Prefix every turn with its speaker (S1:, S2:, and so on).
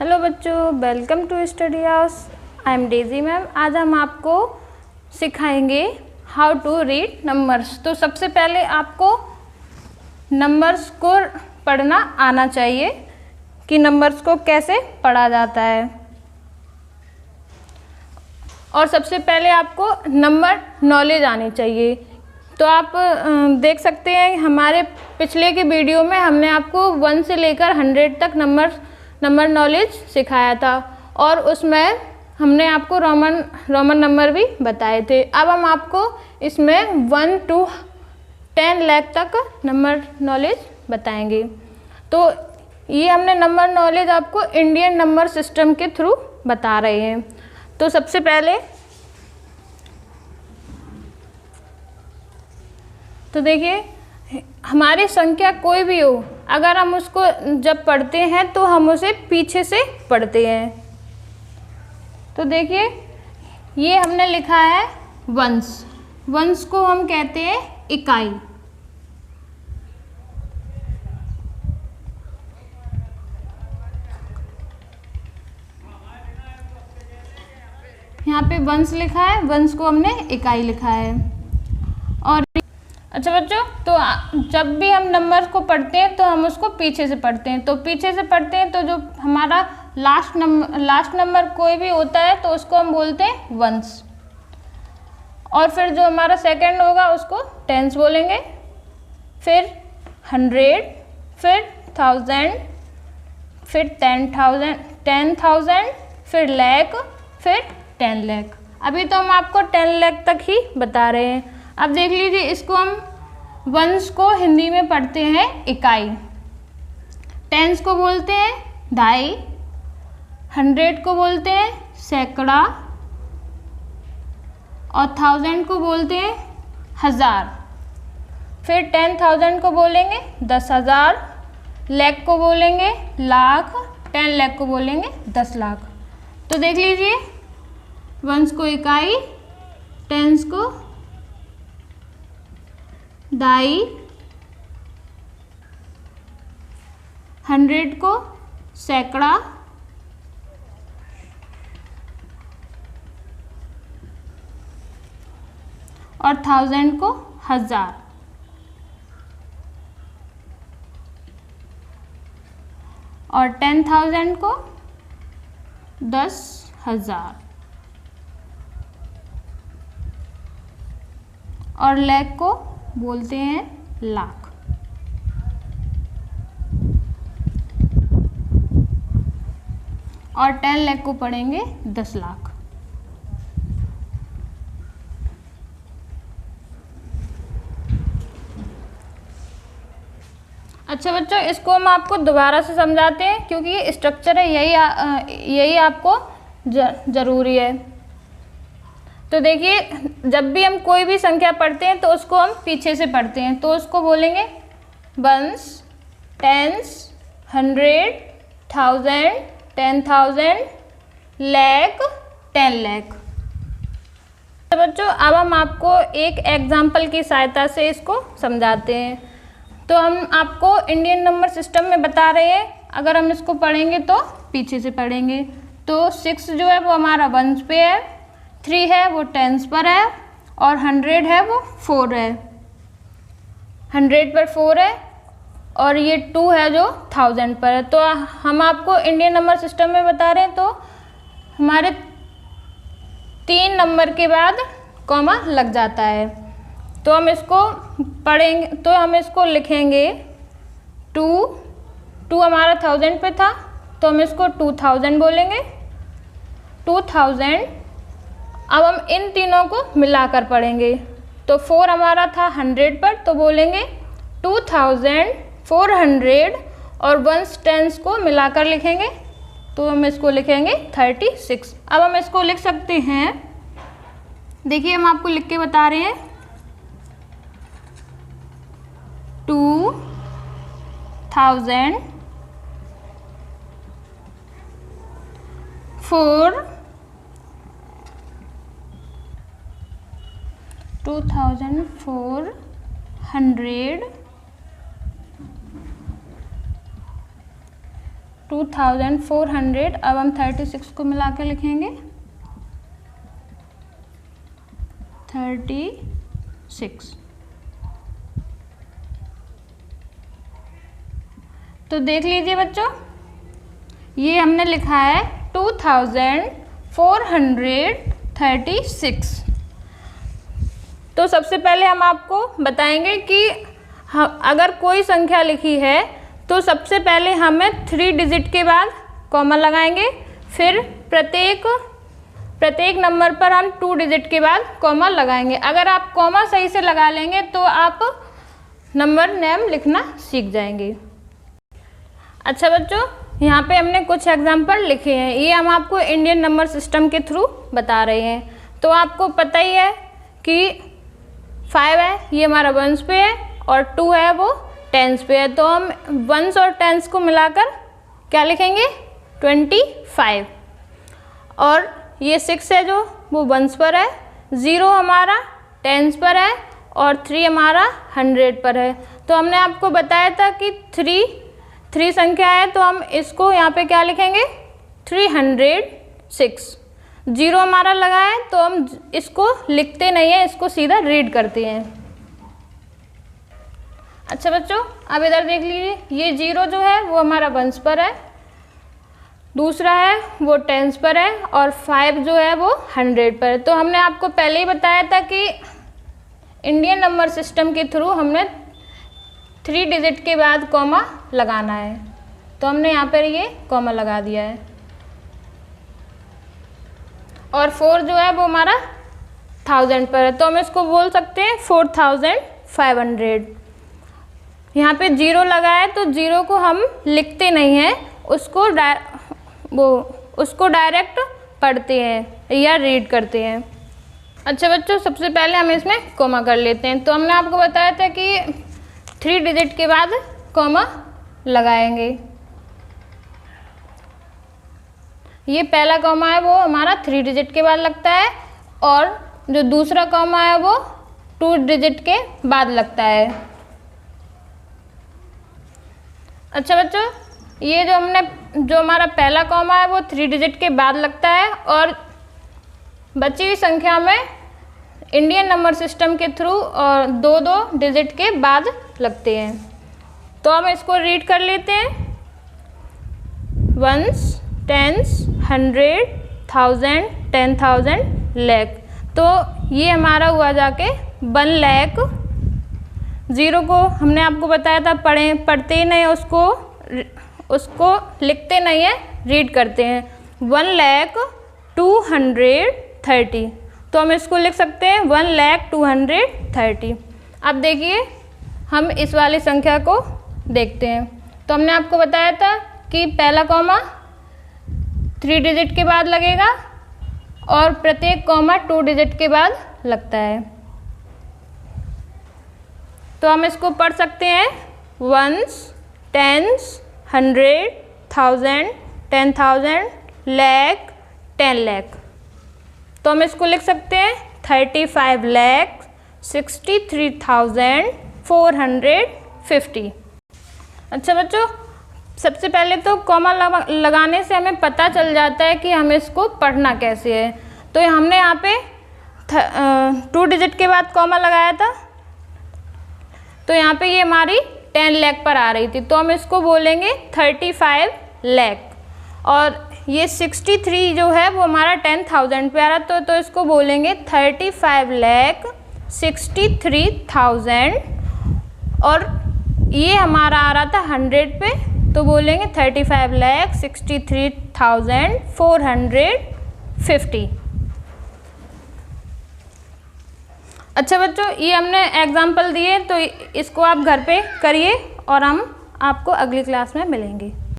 S1: Hello बच्चों, welcome to study house. I am Daisy ma'am. आज हम आपको सिखाएंगे हाउ टू रीड नंबर्स। तो सबसे पहले आपको नंबर्स को पढ़ना आना चाहिए कि नंबर्स को कैसे पढ़ा जाता है। और सबसे पहले आपको नंबर नॉलेज आनी चाहिए। तो आप देख सकते हैं हमारे पिछले के वीडियो में हमने आपको 1 से लेकर 100 तक नंबर नॉलेज सिखाया था और उसमें हमने आपको रोमन नंबर भी बताए थे। अब हम आपको इसमें 1 to 10 लाख तक नंबर नॉलेज बताएंगे। तो ये हमने नंबर नॉलेज आपको इंडियन नंबर सिस्टम के थ्रू बता रहे हैं। तो सबसे पहले तो देखिए, हमारी संख्या कोई भी हो, अगर हम उसको जब पढ़ते हैं तो हम उसे पीछे से पढ़ते हैं। तो देखिए, ये हमने लिखा है वंस को हम कहते हैं इकाई। यहाँ पे वंस लिखा है, वंस को हमने इकाई लिखा है। और अच्छा बच्चों, तो जब भी हम नंबर को पढ़ते हैं तो हम उसको पीछे से पढ़ते हैं। तो पीछे से पढ़ते हैं तो जो हमारा लास्ट नंबर कोई भी होता है तो उसको हम बोलते हैं वंस। और फिर जो हमारा सेकंड होगा उसको टेंस बोलेंगे, फिर 100, फिर 1000, फिर 10,000, फिर लाख, फिर 10 लाख। अभी तो हम आपको 10 लाख तक ही बता रहे हैं। अब देख लीजिए, इसको हम वंस को हिंदी में पढ़ते हैं इकाई, टेंस को बोलते हैं ढाई, 100 को बोलते हैं सैकड़ा और 1000 को बोलते हैं 1000। फिर 10,000 को बोलेंगे 10,000, लाख को बोलेंगे लाख, 10 लाख को बोलेंगे 10 लाख। तो देख लीजिए, वंस को इकाई, टेंस को ढाई, 100 को सैकड़ा, और 1000 को 1000। और 10,000 को 10,000 और लाख को बोलते हैं लाख। और 10 लाख को पढ़ेंगे 10 लाख। अच्छा बच्चों, इसको हम आपको दोबारा से समझाते हैं क्योंकि ये स्ट्रक्चर है, यही आपको ज़रूरी है। तो देखिए, जब भी हम कोई भी संख्या पढ़ते हैं तो उसको हम पीछे से पढ़ते हैं। तो उसको बोलेंगे वंस, टेंस, 100, 1000, 10,000, लाख, 10 लाख। तो बच्चों, अब हम आपको एक एग्जाम्पल की सहायता से इसको समझाते हैं। तो हम आपको इंडियन नंबर सिस्टम में बता रहे हैं, अगर हम इसको पढ़ेंगे तो पीछे से पढ़ेंगे। तो 6 जो है वो हमारा वंस पे है, 3 है वो टेंस पर है, और 100 है वो 4 है, 100 पर 4 है, और ये 2 है जो 1000 पर है। तो हम आपको इंडियन नंबर सिस्टम में बता रहे हैं। तो हमारे 3 नंबर के बाद कॉमा लग जाता है। तो हम इसको पढ़ेंगे, तो हम इसको लिखेंगे 2 हमारा 1000 पे था तो हम इसको 2000 बोलेंगे, 2000। अब हम इन तीनों को मिलाकर पढ़ेंगे। तो 4 हमारा था 100 पर तो बोलेंगे 2400, और वंस टेंस को मिलाकर लिखेंगे तो हम इसको लिखेंगे 36। अब हम इसको लिख सकते हैं, देखिए हम आपको लिख के बता रहे हैं 2000 4 2400 2 2400। अब हम 36 को मिला के लिखेंगे 36। तो देख लीजिए बच्चों, ये हमने लिखा है 2436। तो सबसे पहले हम आपको बताएंगे कि अगर कोई संख्या लिखी है तो सबसे पहले हमें 3 डिजिट के बाद कॉमा लगाएंगे, फिर प्रत्येक नंबर पर हम 2 डिजिट के बाद कॉमा लगाएंगे। अगर आप कॉमा सही से लगा लेंगे तो आप नंबर नेम लिखना सीख जाएंगे। अच्छा बच्चों, यहाँ पे हमने कुछ एग्जाम्पल लिखे हैं, ये हम आपको इंडियन नंबर सिस्टम के थ्रू बता रहे हैं। तो आपको पता ही है कि 5 है ये हमारा वंस पे है और 2 है वो टेंस पे है। तो हम वंस और टेंस को मिलाकर क्या लिखेंगे 25। और ये 6 है जो वो वंस पर है, 0 हमारा टेंस पर है और 3 हमारा 100 पर है। तो हमने आपको बताया था कि 3 संख्या है तो हम इसको यहाँ पे क्या लिखेंगे 306। 0 हमारा लगा है तो हम इसको लिखते नहीं हैं, इसको सीधा रीड करते हैं। अच्छा बच्चों, अब इधर देख लीजिए, ये 0 जो है वो हमारा वंस पर है, दूसरा है वो टेंस पर है और 5 जो है वो 100 पर है। तो हमने आपको पहले ही बताया था कि इंडियन नंबर सिस्टम के थ्रू हमने 3 डिजिट के बाद कॉमा लगाना है। तो हमने यहाँ पर ये कॉमा लगा दिया है। और 4 जो है वो हमारा 1000 पर है तो हम इसको बोल सकते हैं 4500। यहाँ पे 0 लगा है तो 0 को हम लिखते नहीं हैं, उसको डायरेक्ट पढ़ते हैं या रीड करते हैं। अच्छा बच्चों, सबसे पहले हम इसमें कॉमा कर लेते हैं। तो हमने आपको बताया था कि 3 डिजिट के बाद कॉमा लगाएंगे। ये पहला कॉमा है वो हमारा 3 डिजिट के बाद लगता है और जो दूसरा कॉमा है वो 2 डिजिट के बाद लगता है। अच्छा बच्चों, ये जो हमारा पहला कॉमा है वो 3 डिजिट के बाद लगता है और बची हुई संख्या में इंडियन नंबर सिस्टम के थ्रू और 2-2 डिजिट के बाद लगते हैं। तो हम इसको रीड कर लेते हैं, वंस, टेंस, 100, 1000, 10,000, लाख। तो ये हमारा हुआ जाके 1 लाख। 0 को हमने आपको बताया था पढ़ते ही नहीं, उसको लिखते नहीं है, रीड करते हैं। 1,230,000 तो हम इसको लिख सकते हैं 1,230,000। अब देखिए हम इस वाली संख्या को देखते हैं। तो हमने आपको बताया था कि पहला कॉमा 3 डिजिट के बाद लगेगा और प्रत्येक कॉमा 2 डिजिट के बाद लगता है। तो हम इसको पढ़ सकते हैं वंस, टेंस, 100, 1000, 10,000, लाख, 10 लाख। तो हम इसको लिख सकते हैं 35,63,450। अच्छा बच्चों, सबसे पहले तो कॉमा लगाने से हमें पता चल जाता है कि हमें इसको पढ़ना कैसे है। तो हमने यहाँ पे 2 डिजिट के बाद कॉमा लगाया था तो यहाँ पे ये हमारी 10 लाख पर आ रही थी तो हम इसको बोलेंगे 35 लाख। और ये 63 जो है वो हमारा 10,000 पे आ रहा तो इसको बोलेंगे 35,63,000। और ये हमारा आ रहा था 100 पे तो बोलेंगे 35,63,450। अच्छा बच्चों, ये हमने एग्जाम्पल दिए तो इसको आप घर पे करिए और हम आपको अगली क्लास में मिलेंगे।